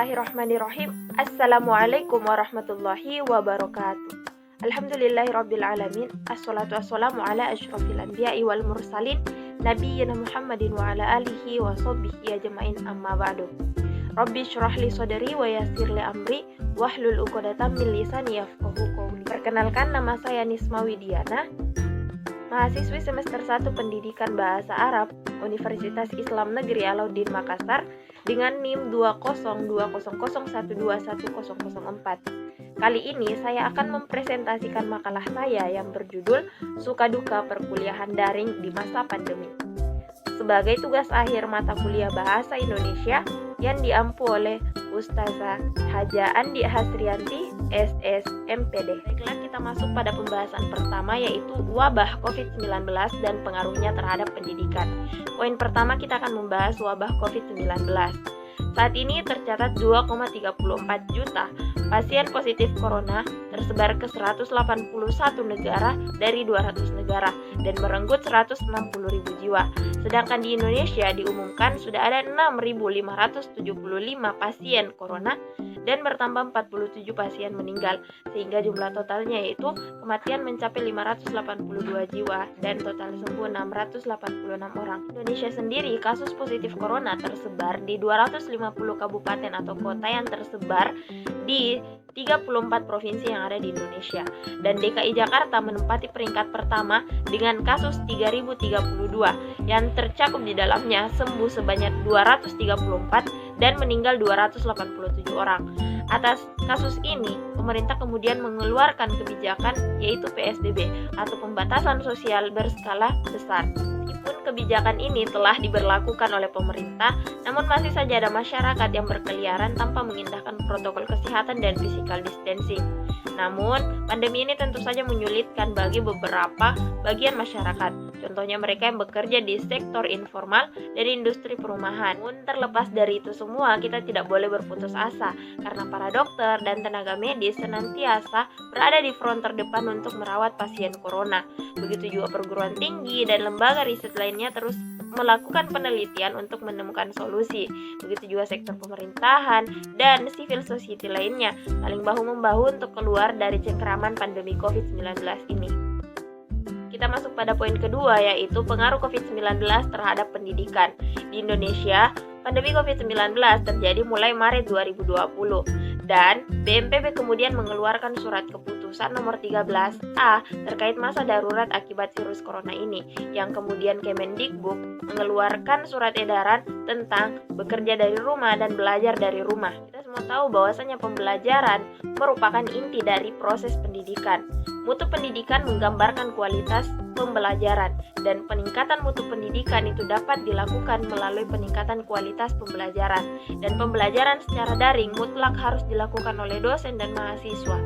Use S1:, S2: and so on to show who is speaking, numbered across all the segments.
S1: Bismillahirrahmanirrahim. Assalamualaikum warahmatullahi wabarakatuh. Alhamdulillahirrabbilalamin. Assalatu wassalamu ala asyrafil anbiya'i wal mursalin Nabiyyina Muhammadin wa ala alihi wa sahbihi ajma'in, amma ba'du. Rabbi syrah li sadri wa yassir li amri wahlul 'uqdatam min lisani yafqahu qawli. Perkenalkan, nama saya Nisma Widiana, mahasiswi semester 1 Pendidikan Bahasa Arab Universitas Islam Negeri Alauddin Makassar dengan NIM 20200121004. Kali ini saya akan mempresentasikan makalah saya yang berjudul Suka Duka Perkuliahan Daring di Masa Pandemi, sebagai tugas akhir mata kuliah Bahasa Indonesia yang diampu oleh Ustazah Haja Andi Hasrianti, SS MPD. Baiklah, kita masuk pada pembahasan pertama, yaitu wabah COVID-19 dan pengaruhnya terhadap pendidikan. Poin pertama, kita akan membahas wabah COVID-19. Saat ini tercatat 2,34 juta pasien positif corona tersebar ke 181 negara dari 200 negara dan merenggut 160.000 jiwa. Sedangkan di Indonesia diumumkan sudah ada 6.575 pasien corona dan bertambah 47 pasien meninggal, sehingga jumlah totalnya yaitu kematian mencapai 582 jiwa dan total sembuh 686 orang. Indonesia sendiri kasus positif corona tersebar di 250 kabupaten atau kota yang tersebar di 34 provinsi yang ada di Indonesia, dan DKI Jakarta menempati peringkat pertama dengan kasus 3032 yang tercakup di dalamnya sembuh sebanyak 234 dan meninggal 287 orang. Atas kasus ini, pemerintah kemudian mengeluarkan kebijakan yaitu PSBB atau pembatasan sosial berskala besar. Meskipun kebijakan ini telah diberlakukan oleh pemerintah, namun masih saja ada masyarakat yang berkeliaran tanpa mengindahkan protokol kesehatan dan physical distancing. Namun, pandemi ini tentu saja menyulitkan bagi beberapa bagian masyarakat. Contohnya mereka yang bekerja di sektor informal dan industri perumahan. Namun terlepas dari itu semua, kita tidak boleh berputus asa karena para dokter dan tenaga medis senantiasa berada di front terdepan untuk merawat pasien corona. Begitu juga perguruan tinggi dan lembaga riset lainnya terus melakukan penelitian untuk menemukan solusi. Begitu juga sektor pemerintahan dan civil society lainnya saling bahu-membahu untuk keluar dari cengkeraman pandemi COVID-19 ini. Kita masuk pada poin kedua, yaitu pengaruh COVID-19 terhadap pendidikan. Di Indonesia, pandemi COVID-19 terjadi mulai Maret 2020 dan BNPB kemudian mengeluarkan surat keputusan nomor 13A terkait masa darurat akibat virus corona ini, yang kemudian Kemendikbud mengeluarkan surat edaran tentang bekerja dari rumah dan belajar dari rumah. Kita semua tahu bahwasanya pembelajaran merupakan inti dari proses pendidikan. Mutu pendidikan menggambarkan kualitas pembelajaran, dan peningkatan mutu pendidikan itu dapat dilakukan melalui peningkatan kualitas pembelajaran. Dan pembelajaran secara daring mutlak harus dilakukan oleh dosen dan mahasiswa.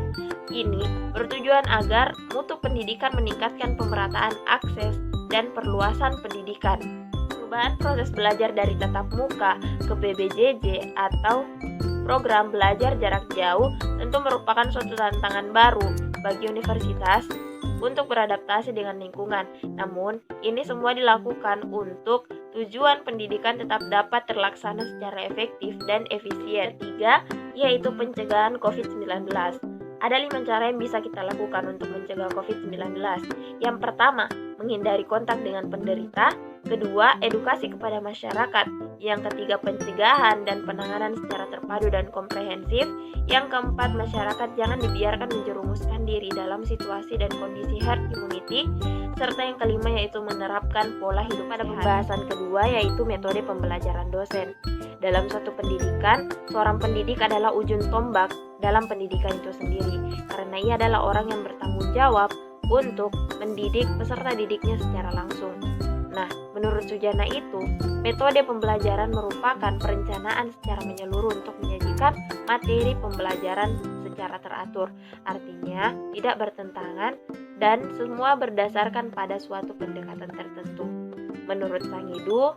S1: Ini bertujuan agar mutu pendidikan meningkatkan pemerataan akses dan perluasan pendidikan. Perubahan proses belajar dari tatap muka ke PBJJ atau program belajar jarak jauh tentu merupakan suatu tantangan baru bagi universitas untuk beradaptasi dengan lingkungan. Namun, ini semua dilakukan untuk tujuan pendidikan tetap dapat terlaksana secara efektif dan efisien. Ketiga, yaitu pencegahan COVID-19. Ada 5 cara yang bisa kita lakukan untuk mencegah COVID-19. Yang pertama, menghindari kontak dengan penderita. Kedua, edukasi kepada masyarakat. Yang ketiga, pencegahan dan penanganan secara terpadu dan komprehensif. Yang keempat, masyarakat jangan dibiarkan menjerumuskan diri dalam situasi dan kondisi herd immunity. Serta yang kelima, yaitu menerapkan pola hidup. Pada pembahasan kedua, yaitu metode pembelajaran dosen. Dalam suatu pendidikan, seorang pendidik adalah ujung tombak dalam pendidikan itu sendiri, karena ia adalah orang yang bertanggung jawab untuk mendidik peserta didiknya secara langsung. Nah, menurut Sujana itu, metode pembelajaran merupakan perencanaan secara menyeluruh untuk menyajikan materi pembelajaran secara teratur. Artinya, tidak bertentangan dan semua berdasarkan pada suatu pendekatan tertentu. Menurut Sangidu,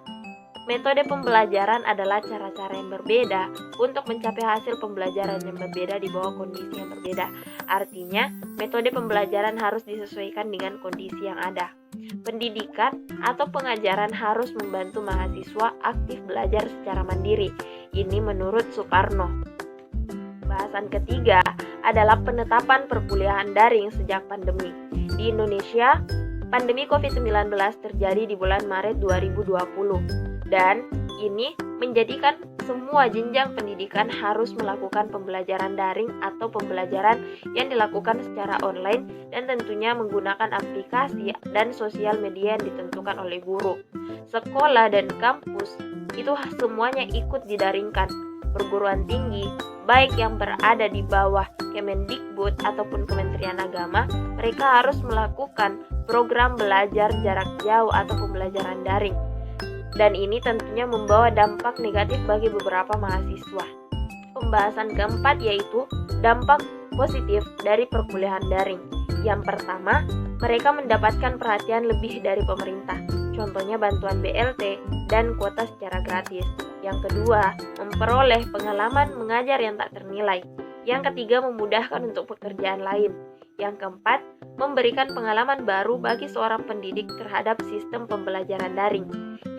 S1: metode pembelajaran adalah cara-cara yang berbeda untuk mencapai hasil pembelajaran yang berbeda di bawah kondisi yang berbeda. Artinya, metode pembelajaran harus disesuaikan dengan kondisi yang ada. Pendidikan atau pengajaran harus membantu mahasiswa aktif belajar secara mandiri. Ini menurut Suparno. Bahasan ketiga adalah penetapan perkuliahan daring sejak pandemi. Di Indonesia, pandemi COVID-19 terjadi di bulan Maret 2020 dan ini menjadikan semua jenjang pendidikan harus melakukan pembelajaran daring atau pembelajaran yang dilakukan secara online dan tentunya menggunakan aplikasi dan sosial media yang ditentukan oleh guru. Sekolah dan kampus itu semuanya ikut didaringkan. Perguruan tinggi, baik yang berada di bawah Kemendikbud ataupun Kementerian Agama, mereka harus melakukan program belajar jarak jauh atau pembelajaran daring. Dan ini tentunya membawa dampak negatif bagi beberapa mahasiswa. Pembahasan keempat yaitu dampak positif dari perkuliahan daring. Yang pertama, mereka mendapatkan perhatian lebih dari pemerintah, contohnya bantuan BLT dan kuota secara gratis. Yang kedua, memperoleh pengalaman mengajar yang tak ternilai. Yang ketiga, memudahkan untuk pekerjaan lain. Yang keempat, memberikan pengalaman baru bagi seorang pendidik terhadap sistem pembelajaran daring.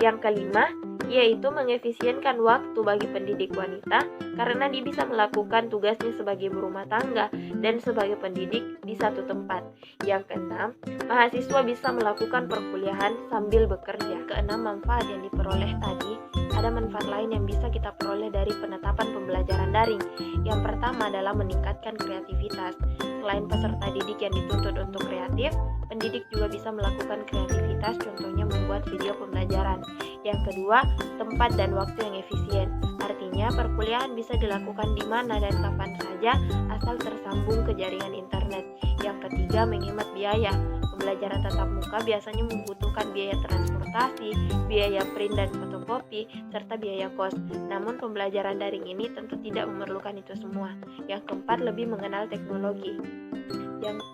S1: Yang kelima, yaitu mengefisienkan waktu bagi pendidik wanita karena dia bisa melakukan tugasnya sebagai berumah tangga dan sebagai pendidik di satu tempat. Yang keenam, mahasiswa bisa melakukan perkuliahan sambil bekerja. Keenam, manfaat yang diperoleh tadi, ada manfaat lain yang bisa kita peroleh dari penetapan pembelajaran daring. Yang pertama adalah meningkatkan kreativitas. Selain peserta didik yang dituntut untuk kreatif, pendidik juga bisa melakukan kreativitas, contohnya membuat video pembelajaran. Yang kedua, tempat dan waktu yang efisien. Artinya, perkuliahan bisa dilakukan di mana dan kapan saja asal tersambung ke jaringan internet. Yang ketiga, menghemat biaya. Pembelajaran tatap muka biasanya membutuhkan biaya transportasi, biaya print dan fotokopi, serta biaya kos. Namun pembelajaran daring ini tentu tidak memerlukan itu semua. Yang keempat, lebih mengenal teknologi.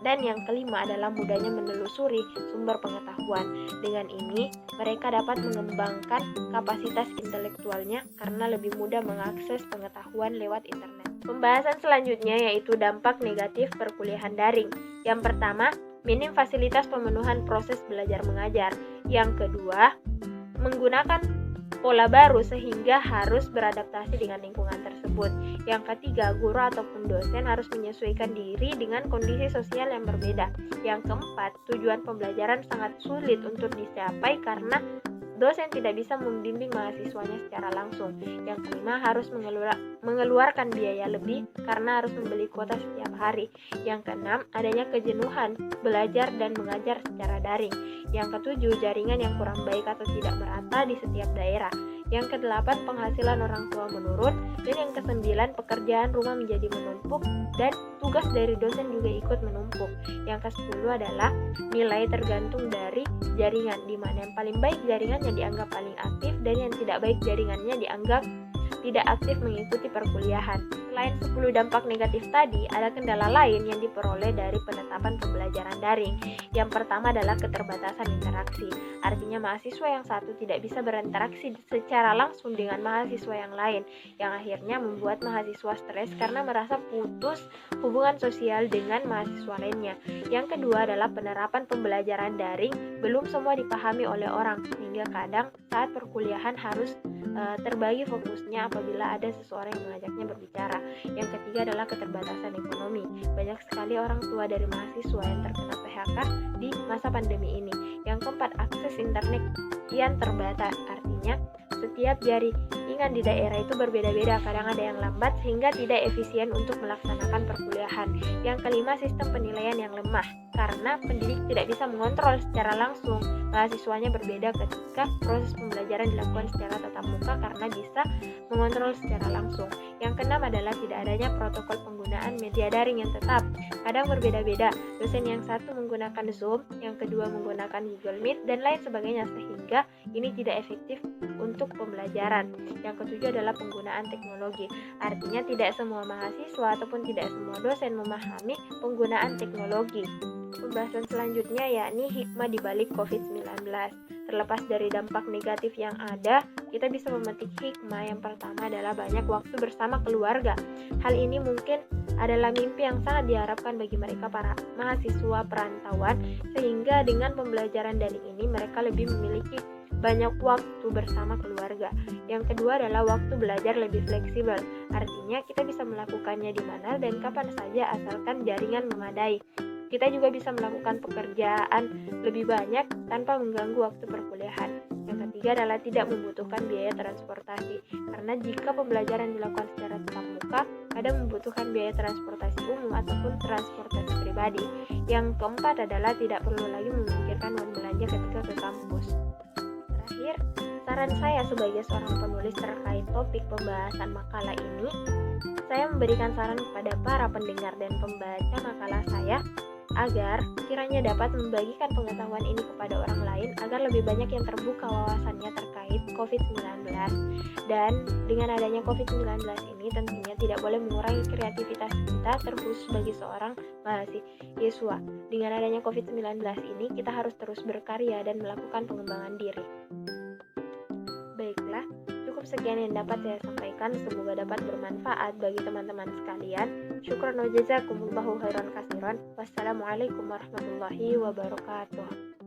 S1: Dan yang kelima adalah mudahnya menelusuri sumber pengetahuan. Dengan ini, mereka dapat mengembangkan kapasitas intelektualnya karena lebih mudah mengakses pengetahuan lewat internet. Pembahasan selanjutnya yaitu dampak negatif perkuliahan daring. Yang pertama, minim fasilitas pemenuhan proses belajar mengajar. Yang kedua, menggunakan pola baru sehingga harus beradaptasi dengan lingkungan tersebut. Yang ketiga, guru ataupun dosen harus menyesuaikan diri dengan kondisi sosial yang berbeda. Yang keempat, tujuan pembelajaran sangat sulit untuk dicapai karena dosen tidak bisa membimbing mahasiswanya secara langsung. Yang kelima, harus mengeluarkan biaya lebih karena harus membeli kuota setiap hari. Yang keenam, adanya kejenuhan belajar dan mengajar secara daring. Yang ketujuh, jaringan yang kurang baik atau tidak merata di setiap daerah. Yang kedelapan, penghasilan orang tua menurun. Dan yang kesembilan, pekerjaan rumah menjadi menumpuk dan tugas dari dosen juga ikut menumpuk. Yang kesepuluh adalah nilai tergantung dari jaringan, di mana yang paling baik jaringannya dianggap paling aktif dan yang tidak baik jaringannya dianggap tidak aktif mengikuti perkuliahan. Selain 10 dampak negatif tadi, ada kendala lain yang diperoleh dari penetapan pembelajaran daring. Yang pertama adalah keterbatasan interaksi. Artinya mahasiswa yang satu tidak bisa berinteraksi secara langsung dengan mahasiswa yang lain, yang akhirnya membuat mahasiswa stres karena merasa putus hubungan sosial dengan mahasiswa lainnya. Yang kedua adalah penerapan pembelajaran daring belum semua dipahami oleh orang, sehingga kadang saat perkuliahan harus terbagi fokusnya apabila ada seseorang yang mengajaknya berbicara. Yang ketiga adalah keterbatasan ekonomi. Banyak sekali orang tua dari mahasiswa yang terkena PHK di masa pandemi ini. Yang keempat, akses internet yang terbatas. Artinya setiap jaringan di daerah itu berbeda-beda, kadang ada yang lambat sehingga tidak efisien untuk melaksanakan perkuliahan. Yang kelima, sistem penilaian yang lemah karena pendidik tidak bisa mengontrol secara langsung mahasiswanya, berbeda ketika proses pembelajaran dilakukan secara tatap muka karena bisa mengontrol secara langsung. Yang keenam adalah tidak adanya protokol penggunaan media daring yang tetap, kadang berbeda-beda. Dosen yang satu menggunakan Zoom, yang kedua menggunakan Google Meet dan lain sebagainya, sehingga ini tidak efektif untuk pembelajaran. Yang ketujuh adalah penggunaan teknologi. Artinya tidak semua mahasiswa ataupun tidak semua dosen memahami penggunaan teknologi. Pembahasan selanjutnya yakni hikmah dibalik COVID-19. Terlepas dari dampak negatif yang ada, kita bisa memetik hikmah. Yang pertama adalah banyak waktu bersama keluarga. Hal ini mungkin adalah mimpi yang sangat diharapkan bagi mereka para mahasiswa perantauan, sehingga dengan pembelajaran daring ini mereka lebih memiliki banyak waktu bersama keluarga. Yang kedua adalah waktu belajar lebih fleksibel. Artinya kita bisa melakukannya di mana dan kapan saja asalkan jaringan memadai. Kita juga bisa melakukan pekerjaan lebih banyak tanpa mengganggu waktu perkuliahan. Yang ketiga adalah tidak membutuhkan biaya transportasi, karena jika pembelajaran dilakukan secara tatap muka, kadang membutuhkan biaya transportasi umum ataupun transportasi pribadi. Yang keempat adalah tidak perlu lagi memikirkan uang belanja ketika ke kampus. Terakhir, saran saya sebagai seorang penulis terkait topik pembahasan makalah ini, saya memberikan saran kepada para pendengar dan pembaca makalah saya agar kiranya dapat membagikan pengetahuan ini kepada orang lain agar lebih banyak yang terbuka wawasannya terkait COVID-19. Dan dengan adanya COVID-19 ini tentunya tidak boleh mengurangi kreativitas kita terkhusus bagi seorang mahasiswa. Dengan adanya COVID-19 ini kita harus terus berkarya dan melakukan pengembangan diri. Baiklah, cukup sekian yang dapat saya sampaikan, semoga dapat bermanfaat bagi teman-teman sekalian. Syukran wa jazakumullahu khairan katsiran. Wassalamualaikum warahmatullahi wabarakatuh.